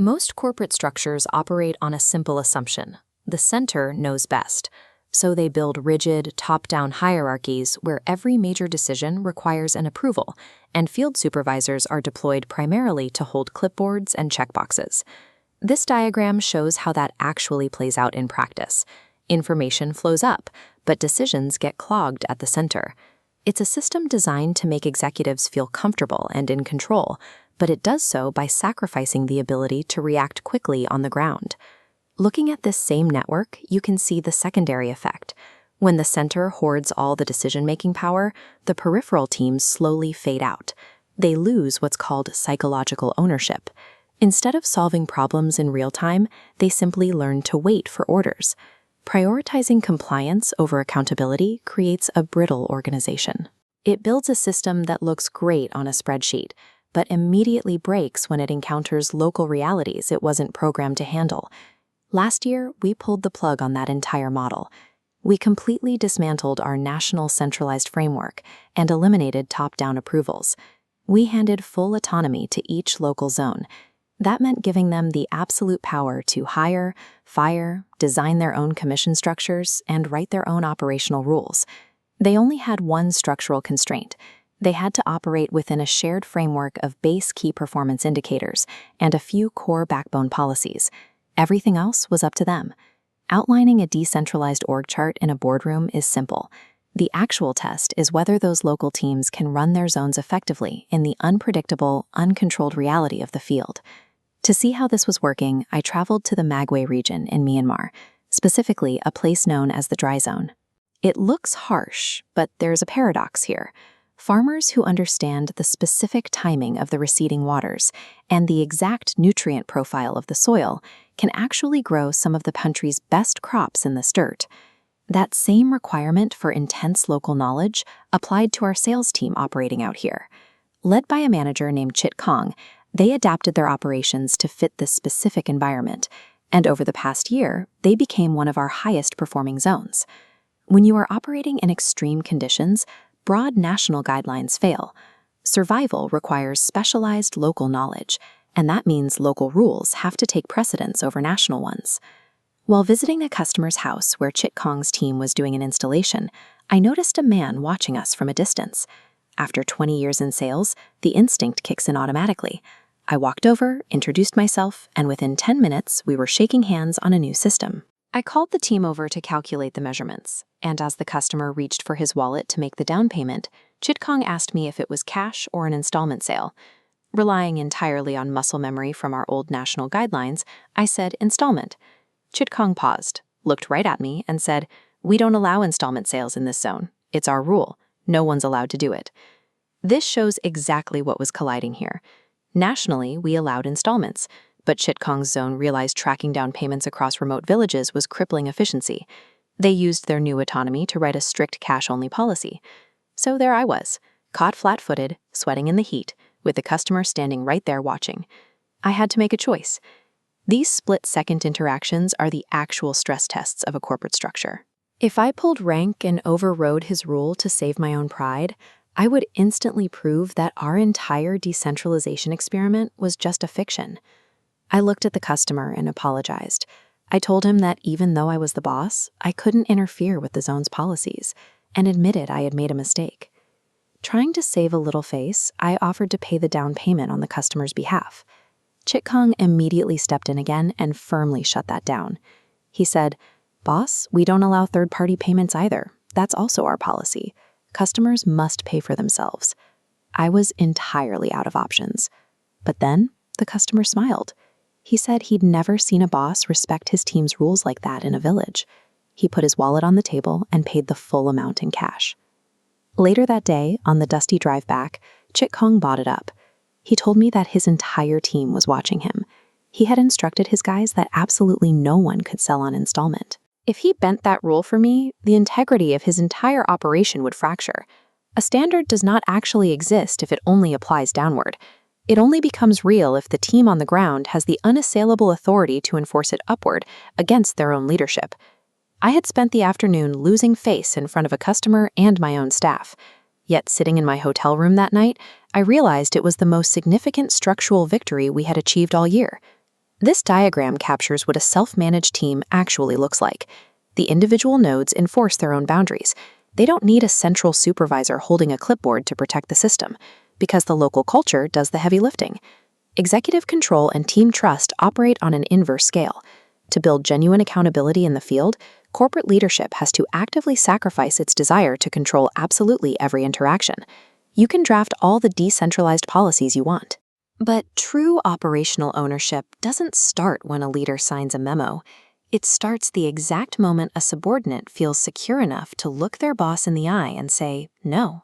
Most corporate structures operate on a simple assumption: the center knows best. So they build rigid, top-down hierarchies where every major decision requires an approval, and field supervisors are deployed primarily to hold clipboards and checkboxes. This diagram shows how that actually plays out in practice. Information flows up, but decisions get clogged at the center. It's a system designed to make executives feel comfortable and in control, but it does so by sacrificing the ability to react quickly on the ground. Looking at this same network, you can see the secondary effect. When the center hoards all the decision-making power, the peripheral teams slowly fade out. They lose what's called psychological ownership. Instead of solving problems in real time, they simply learn to wait for orders. Prioritizing compliance over accountability creates a brittle organization. It builds a system that looks great on a spreadsheet, but immediately breaks when it encounters local realities it wasn't programmed to handle. Last year, we pulled the plug on that entire model. We completely dismantled our national centralized framework and eliminated top-down approvals. We handed full autonomy to each local zone. That meant giving them the absolute power to hire, fire, design their own commission structures, and write their own operational rules. They only had one structural constraint. They had to operate within a shared framework of base key performance indicators and a few core backbone policies. Everything else was up to them. Outlining a decentralized org chart in a boardroom is simple. The actual test is whether those local teams can run their zones effectively in the unpredictable, uncontrolled reality of the field. To see how this was working, I traveled to the Magway Region in Myanmar, specifically a place known as the Dry Zone. It looks harsh, but there's a paradox here. Farmers who understand the specific timing of the receding waters and the exact nutrient profile of the soil can actually grow some of the country's best crops in this dirt. That same requirement for intense local knowledge applied to our sales team operating out here. Led by a manager named Chit Kong, they adapted their operations to fit this specific environment, and over the past year, they became one of our highest performing zones. When you are operating in extreme conditions, broad national guidelines fail. Survival requires specialized local knowledge, and that means local rules have to take precedence over national ones. While visiting a customer's house where Chit Kong's team was doing an installation, I noticed a man watching us from a distance. After 20 years in sales, the instinct kicks in automatically. I walked over, introduced myself, and within 10 minutes, we were shaking hands on a new system. I called the team over to calculate the measurements, and as the customer reached for his wallet to make the down payment, Chit Kong asked me if it was cash or an installment sale. Relying entirely on muscle memory from our old national guidelines, I said installment. Chit Kong paused, looked right at me, and said, "We don't allow installment sales in this zone. It's our rule. No one's allowed to do it." This shows exactly what was colliding here. Nationally, we allowed installments, but Chit Kong's zone realized tracking down payments across remote villages was crippling efficiency. They used their new autonomy to write a strict cash-only policy. So there I was, caught flat-footed, sweating in the heat, with the customer standing right there watching. I had to make a choice. These split-second interactions are the actual stress tests of a corporate structure. If I pulled rank and overrode his rule to save my own pride, I would instantly prove that our entire decentralization experiment was just a fiction. I looked at the customer and apologized. I told him that even though I was the boss, I couldn't interfere with the zone's policies, and admitted I had made a mistake. Trying to save a little face, I offered to pay the down payment on the customer's behalf. Chit Kong immediately stepped in again and firmly shut that down. He said, "Boss, we don't allow third-party payments either. That's also our policy. Customers must pay for themselves." I was entirely out of options. But then, the customer smiled. He said he'd never seen a boss respect his team's rules like that in a village. He put his wallet on the table and paid the full amount in cash. Later that day, on the dusty drive back, Chit Kong bought it up. He told me that his entire team was watching him. He had instructed his guys that absolutely no one could sell on installment. If he bent that rule for me, the integrity of his entire operation would fracture. A standard does not actually exist if it only applies downward. It only becomes real if the team on the ground has the unassailable authority to enforce it upward against their own leadership. I had spent the afternoon losing face in front of a customer and my own staff. Yet sitting in my hotel room that night, I realized it was the most significant structural victory we had achieved all year. This diagram captures what a self-managed team actually looks like. The individual nodes enforce their own boundaries. They don't need a central supervisor holding a clipboard to protect the system, because the local culture does the heavy lifting. Executive control and team trust operate on an inverse scale. To build genuine accountability in the field, corporate leadership has to actively sacrifice its desire to control absolutely every interaction. You can draft all the decentralized policies you want. But true operational ownership doesn't start when a leader signs a memo. It starts the exact moment a subordinate feels secure enough to look their boss in the eye and say, "No."